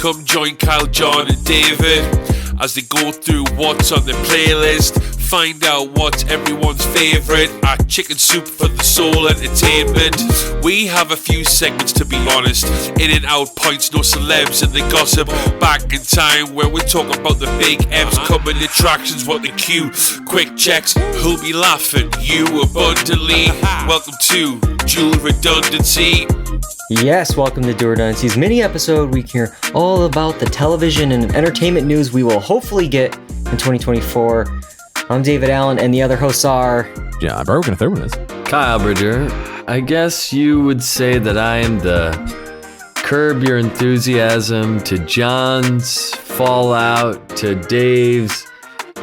Come join Kyle, John and David as they go through what's on the playlist. Find out what's everyone's favourite at Chicken Soup for the Soul Entertainment. We have a few segments, to be honest. In and out points, no celebs and the gossip. Back in time where we're talking about the big M's, coming attractions, what the cue. Quick checks, who'll be laughing? You abundantly. Welcome to Dual Redundancy. Yes, welcome to Dual Redundancy's mini episode. We can hear all about the television and entertainment news we will hopefully get in 2024. I'm David Allen, and the other hosts are... Yeah, bro, we're going to throw this. Kyle Bridger. I guess you would say that I am the Curb Your Enthusiasm to John's Fallout to Dave's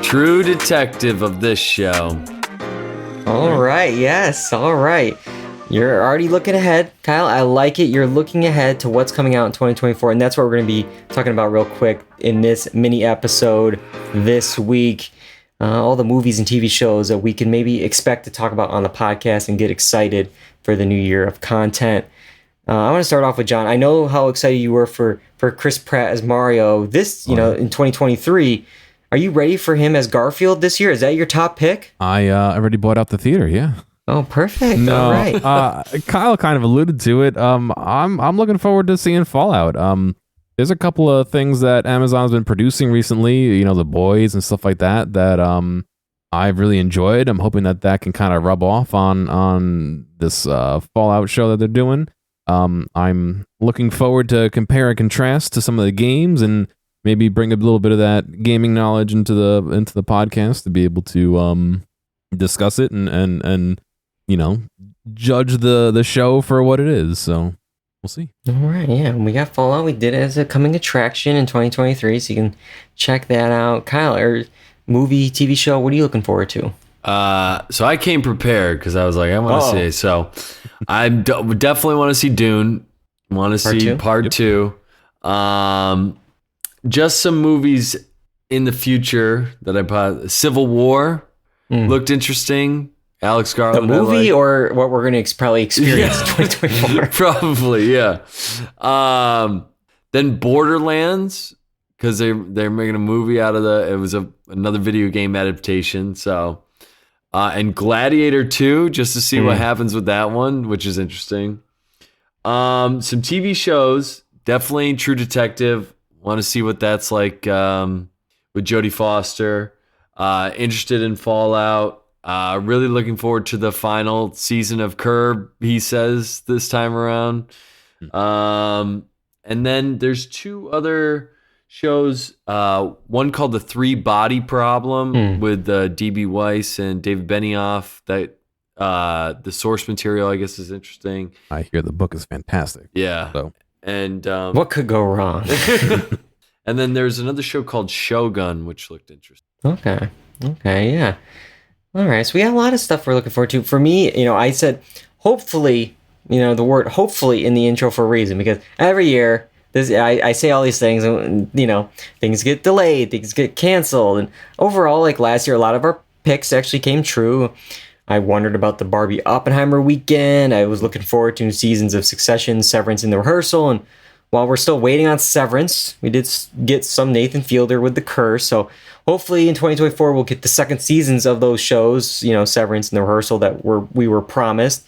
true detective of this show. All right, yes, all right. You're already looking ahead, Kyle. I like it. You're looking ahead to what's coming out in 2024, and that's what we're going to be talking about real quick in this mini episode this week. All the movies and TV shows that we can maybe expect to talk about on the podcast and get excited for the new year of content. I want to start off with John. I know how excited you were for Chris Pratt as Mario in 2023. Are you ready for him as Garfield this year? Is that your top pick? I already bought out the theater, yeah. Oh, perfect. No, all right. Kyle kind of alluded to it. I'm looking forward to seeing Fallout. There's a couple of things that Amazon's been producing recently, you know, The Boys and stuff like that, that I've really enjoyed. I'm hoping that can kind of rub off on this Fallout show that they're doing. I'm looking forward to compare and contrast to some of the games and maybe bring a little bit of that gaming knowledge into the podcast to be able to discuss it and you know, judge the show for what it is. So we'll see. All right, yeah. We got Fallout. We did it as a coming attraction in 2023, so you can check that out. Kyle, or movie, TV show, what are you looking forward to? So I came prepared because I was like, I want to see. So I definitely want to see Dune. Want to see part two. Just some movies in the future that I bought. Civil War looked interesting. Alex Garland. The movie or what we're going to probably experience in 2024? Probably, yeah. Then Borderlands, because they're making a movie out of it was another video game adaptation. So, and Gladiator 2, just to see what happens with that one, which is interesting. Some TV shows, definitely True Detective. Want to see what that's like with Jodie Foster. Interested in Fallout. Really looking forward to the final season of Curb, he says, this time around. And then there's two other shows. One called The Three Body Problem with D.B. Weiss and David Benioff. That the source material, I guess, is interesting. I hear the book is fantastic. Yeah. So. And what could go wrong? And then there's another show called Shogun, which looked interesting. Okay, yeah. All right, so we got a lot of stuff we're looking forward to. For me, you know, I said hopefully, you know, the word hopefully in the intro for a reason, because every year I say all these things and, you know, things get delayed, things get canceled. And overall, like last year, a lot of our picks actually came true. I wondered about the Barbie Oppenheimer weekend. I was looking forward to seasons of Succession, Severance, and The Rehearsal. And while we're still waiting on Severance, we did get some Nathan Fielder with The Curse. So hopefully in 2024, we'll get the second seasons of those shows, you know, Severance and The Rehearsal that we were promised.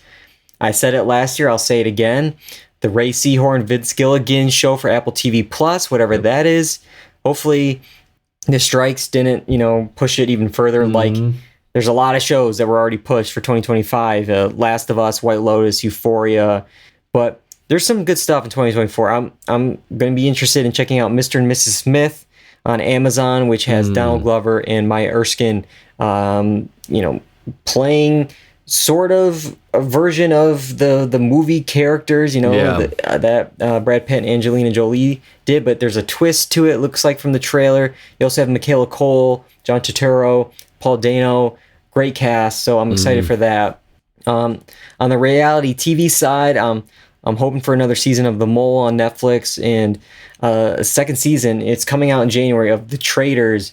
I said it last year. I'll say it again. The Ray Seahorn, Vince Gilligan show for Apple TV Plus, whatever that is. Hopefully the strikes didn't, you know, push it even further. Like there's a lot of shows that were already pushed for 2025. Last of Us, White Lotus, Euphoria. But there's some good stuff in 2024. I'm going to be interested in checking out Mr. and Mrs. Smith on Amazon, which has Donald Glover and Maya Erskine, you know, playing sort of a version of the movie characters, you know, that Brad Pitt and Angelina Jolie did, but there's a twist to it, looks like, from the trailer. You also have Michaela Cole, John Turturro, Paul Dano, great cast, so I'm excited for that. On the reality TV side, I'm hoping for another season of The Mole on Netflix, and a second season. It's coming out in January of The Traitors.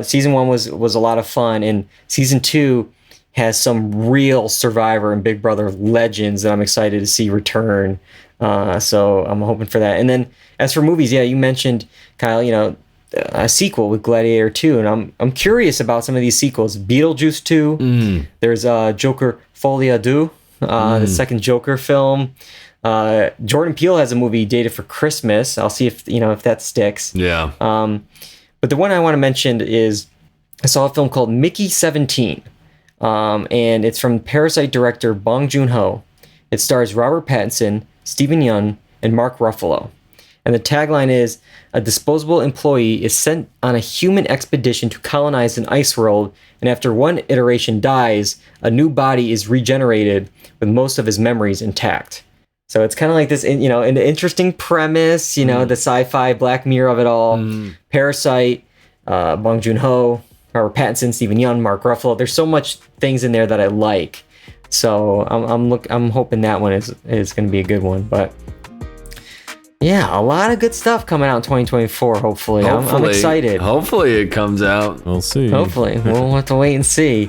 Season 1 was a lot of fun, and season 2 has some real Survivor and Big Brother legends that I'm excited to see return. So I'm hoping for that. And then as for movies, yeah, you mentioned, Kyle, a sequel with Gladiator 2, and I'm curious about some of these sequels. Beetlejuice 2, there's Joker Folie à Deux, the second Joker film. Jordan Peele has a movie dated for Christmas. I'll see if that sticks. Yeah. But the one I want to mention is I saw a film called Mickey 17, and it's from Parasite director Bong Joon-ho. It stars Robert Pattinson, Stephen Yeun, and Mark Ruffalo. And the tagline is, a disposable employee is sent on a human expedition to colonize an ice world, and after one iteration dies, a new body is regenerated with most of his memories intact. So it's kind of like this, an interesting premise, the sci-fi Black Mirror of it all. Parasite, Bong Joon-ho, Robert Pattinson, Stephen Yeun, Mark Ruffalo. There's so much things in there that I like. So I'm hoping that one is going to be a good one. But yeah, a lot of good stuff coming out in 2024. Hopefully. I'm excited. Hopefully it comes out. We'll see. Hopefully, we'll have to wait and see.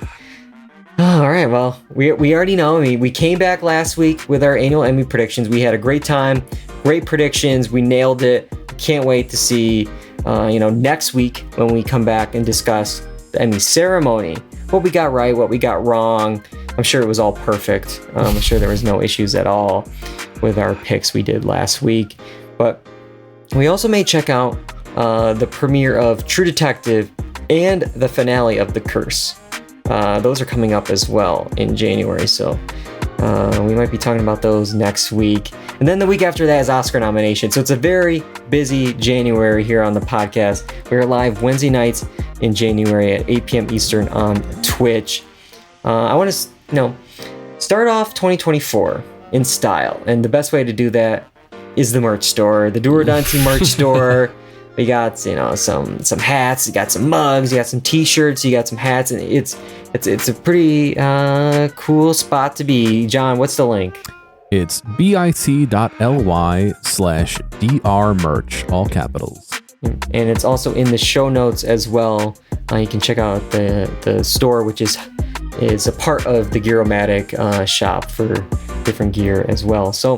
All right, well, we already know. I mean, we came back last week with our annual Emmy predictions. We had a great time, great predictions. We nailed it. Can't wait to see, next week when we come back and discuss the Emmy ceremony. What we got right, what we got wrong. I'm sure it was all perfect. I'm sure there was no issues at all with our picks we did last week. But we also may check out the premiere of True Detective and the finale of The Curse. Those are coming up as well in January, so we might be talking about those next week. And then the week after that is Oscar nomination. So it's a very busy January here on the podcast. We're live Wednesday nights in January at 8 p.m. Eastern on Twitch. I want to, start off 2024 in style. And the best way to do that is the merch store, the Do or Dante merch store. We got, some hats, you got some mugs, you got some t-shirts, you got some hats, and it's a pretty cool spot to be. John, what's the link? It's bit.ly/drmerch, all capitals. And it's also in the show notes as well. You can check out the store, which is a part of the Gearomatic shop for different gear as well. So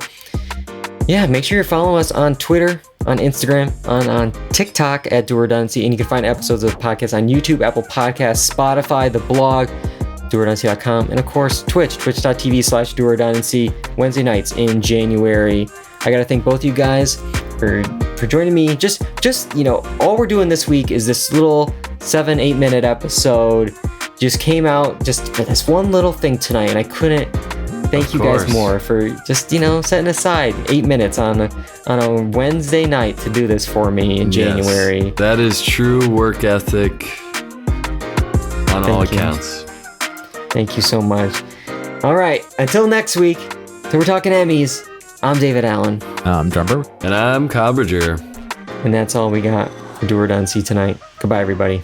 yeah, make sure you're following us on Twitter, on Instagram, on TikTok at Do or Dante, and you can find episodes of the podcast on YouTube, Apple Podcasts, Spotify, the blog, doordante.com, and of course twitch.tv/doordante, Wednesday nights in January. I gotta thank both you guys for joining me. Just all we're doing this week is this little 7-8 minute episode. Just came out just for this one little thing tonight, and I couldn't thank you guys more for just setting aside 8 minutes on a Wednesday night to do this for me in January. That is true work ethic on all accounts. Thank you so much. All right, until next week, so we're talking Emmys. I'm David Allen. I'm Jumper. And I'm Cobridger. And that's all we got for Do or Dante tonight. Goodbye, everybody.